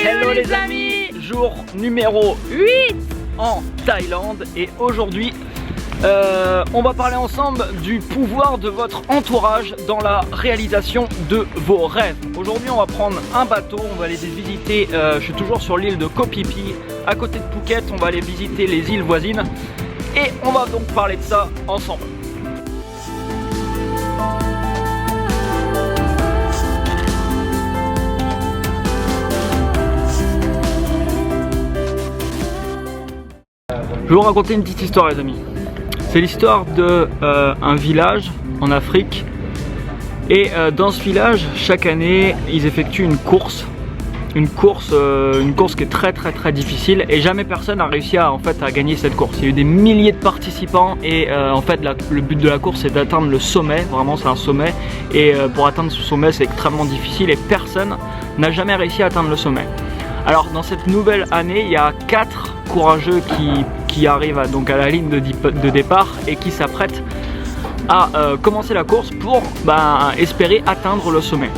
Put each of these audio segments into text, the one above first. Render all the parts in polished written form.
Hello les amis. Jour numéro 8 en Thaïlande. Et aujourd'hui on va parler ensemble du pouvoir de votre entourage dans la réalisation de vos rêves. Aujourd'hui on va prendre un bateau, on va aller visiter, je suis toujours sur l'île de Koh Phi Phi, à côté de Phuket. On va aller visiter les îles voisines et on va donc parler de ça ensemble. Je vais vous raconter une petite histoire les amis. C'est l'histoire d'un village en Afrique. Et dans ce village, chaque année, ils effectuent une course. Une course qui est très difficile. Et jamais personne n'a réussi à gagner cette course. Il y a eu des milliers de participants. Et en fait, le but de la course, c'est d'atteindre le sommet. Vraiment, c'est un sommet. Et pour atteindre ce sommet, c'est extrêmement difficile. Et personne n'a jamais réussi à atteindre le sommet. Alors, dans cette nouvelle année, il y a 4 courageux qui arrivent donc à la ligne de départ et qui s'apprêtent à commencer la course pour espérer atteindre le sommet.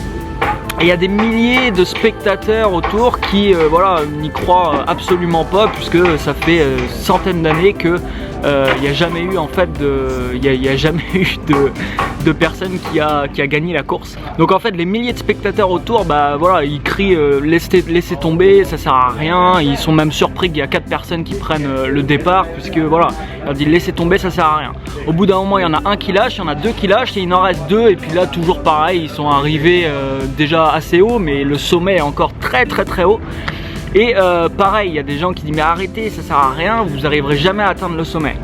Et il y a des milliers de spectateurs autour qui n'y croient absolument pas, puisque ça fait centaines d'années que il n'y a jamais eu de personne qui a gagné la course. Donc en fait les milliers de spectateurs autour ils crient laissez tomber, ça sert à rien. Ils sont même surpris qu'il y a 4 personnes qui prennent le départ, puisque ils leur disent laissez tomber, ça sert à rien. Au bout d'un moment il y en a un qui lâche, il y en a 2 qui lâchent et il en reste 2, et puis là toujours pareil, ils sont arrivés déjà assez haut, mais le sommet est encore très haut. Et pareil, il y a des gens qui disent mais arrêtez, ça sert à rien, vous n'arriverez jamais à atteindre le sommet.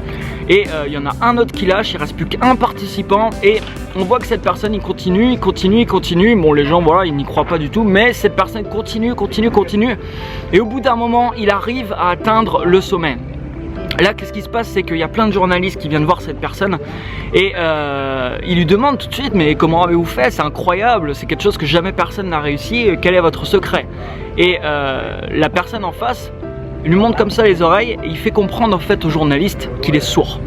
Et il y en a un autre qui lâche, il reste plus qu'un participant et on voit que cette personne il continue. Bon, les gens ils n'y croient pas du tout, mais cette personne continue et au bout d'un moment il arrive à atteindre le sommet. Là, qu'est-ce qui se passe, c'est qu'il y a plein de journalistes qui viennent voir cette personne et ils lui demandent tout de suite mais comment avez-vous fait, c'est incroyable, c'est quelque chose que jamais personne n'a réussi, quel est votre secret? Et la personne en face lui montre comme ça les oreilles et il fait comprendre en fait aux journalistes qu'il est sourd.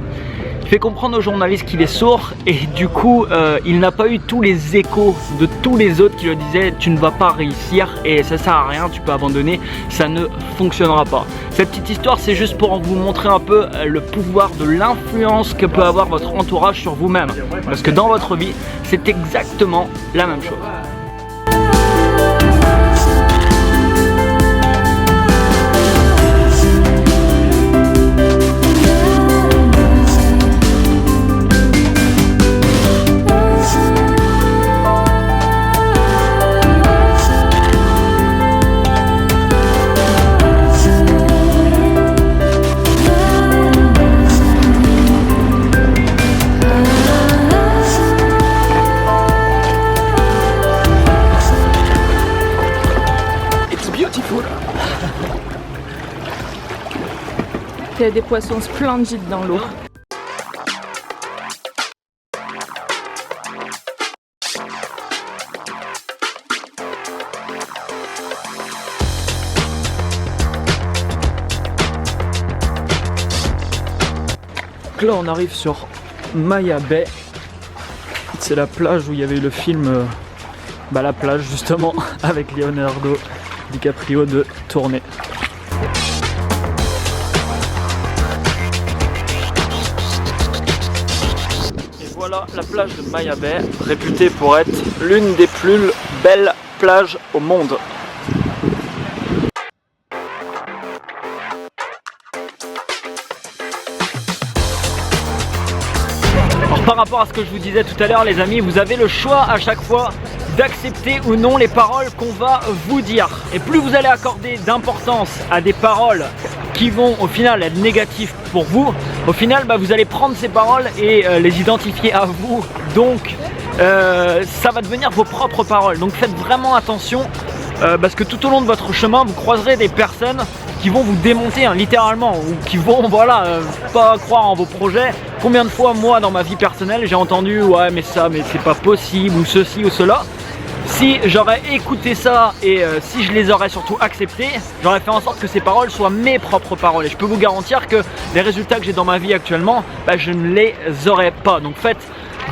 Il fait comprendre aux journalistes qu'il est sourd et du coup il n'a pas eu tous les échos de tous les autres qui lui disaient tu ne vas pas réussir et ça sert à rien, tu peux abandonner, ça ne fonctionnera pas. Cette petite histoire c'est juste pour vous montrer un peu le pouvoir de l'influence que peut avoir votre entourage sur vous-même, parce que dans votre vie c'est exactement la même chose. Il y a des poissons splendides dans l'eau. Donc là on arrive sur Maya Bay. C'est la plage où il y avait eu le film la plage justement avec Leonardo DiCaprio de tourner. Voilà la plage de Maya Bay, réputée pour être l'une des plus belles plages au monde. Alors, par rapport à ce que je vous disais tout à l'heure les amis, vous avez le choix à chaque fois d'accepter ou non les paroles qu'on va vous dire. Et plus vous allez accorder d'importance à des paroles qui vont au final être négatives pour vous, au final vous allez prendre ces paroles et les identifier à vous. Donc ça va devenir vos propres paroles. Donc faites vraiment attention parce que tout au long de votre chemin vous croiserez des personnes qui vont vous démonter littéralement, ou qui vont pas croire en vos projets. Combien de fois moi dans ma vie personnelle j'ai entendu ouais mais c'est pas possible, ou ceci ou cela. Si j'aurais écouté ça et si je les aurais surtout acceptées, j'aurais fait en sorte que ces paroles soient mes propres paroles. Et je peux vous garantir que les résultats que j'ai dans ma vie actuellement, je ne les aurais pas. Donc faites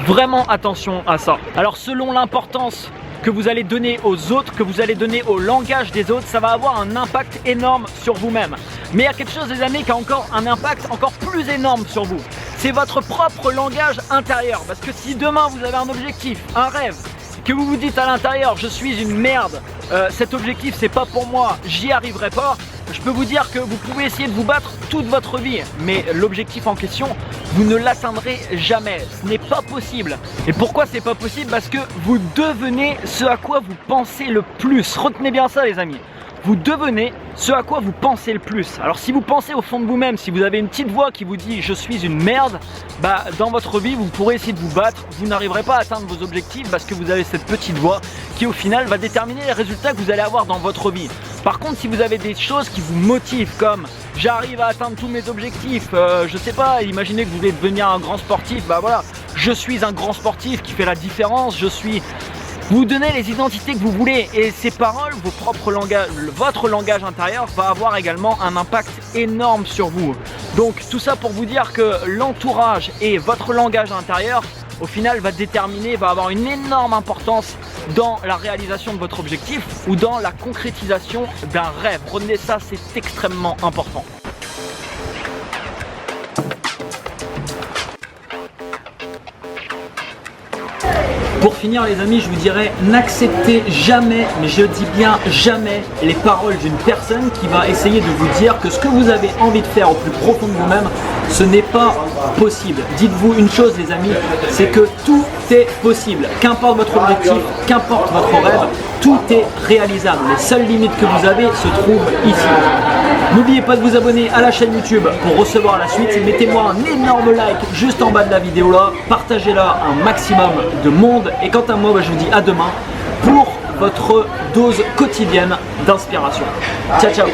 vraiment attention à ça. Alors selon l'importance que vous allez donner aux autres, que vous allez donner au langage des autres, ça va avoir un impact énorme sur vous-même. Mais il y a quelque chose, les amis, qui a encore un impact encore plus énorme sur vous. C'est votre propre langage intérieur. Parce que si demain vous avez un objectif, un rêve, que vous vous dites à l'intérieur, je suis une merde, cet objectif c'est pas pour moi, j'y arriverai pas, je peux vous dire que vous pouvez essayer de vous battre toute votre vie, mais l'objectif en question, vous ne l'atteindrez jamais. Ce n'est pas possible. Et pourquoi c'est pas possible? Parce que vous devenez ce à quoi vous pensez le plus. Retenez bien ça, les amis. Vous devenez ce à quoi vous pensez le plus. Alors si vous pensez au fond de vous-même, si vous avez une petite voix qui vous dit je suis une merde, bah dans votre vie vous pourrez essayer de vous battre, vous n'arriverez pas à atteindre vos objectifs parce que vous avez cette petite voix qui au final va déterminer les résultats que vous allez avoir dans votre vie. Par contre, si vous avez des choses qui vous motivent comme j'arrive à atteindre tous mes objectifs, je sais pas, imaginez que vous voulez devenir un grand sportif, bah voilà, je suis un grand sportif qui fait la différence, vous donnez les identités que vous voulez et ces paroles, votre langage intérieur va avoir également un impact énorme sur vous. Donc tout ça pour vous dire que l'entourage et votre langage intérieur au final va avoir une énorme importance dans la réalisation de votre objectif ou dans la concrétisation d'un rêve. Retenez ça, c'est extrêmement important. Pour finir les amis, je vous dirais n'acceptez jamais, mais je dis bien jamais, les paroles d'une personne qui va essayer de vous dire que ce que vous avez envie de faire au plus profond de vous-même, ce n'est pas possible. Dites-vous une chose les amis, c'est que tout est possible. Qu'importe votre objectif, qu'importe votre rêve, tout est réalisable. Les seules limites que vous avez se trouvent ici. N'oubliez pas de vous abonner à la chaîne YouTube pour recevoir la suite. Mettez-moi un énorme like juste en bas de la vidéo là. Partagez-la un maximum de monde. Et quant à moi, je vous dis à demain pour votre dose quotidienne d'inspiration. Ciao, ciao.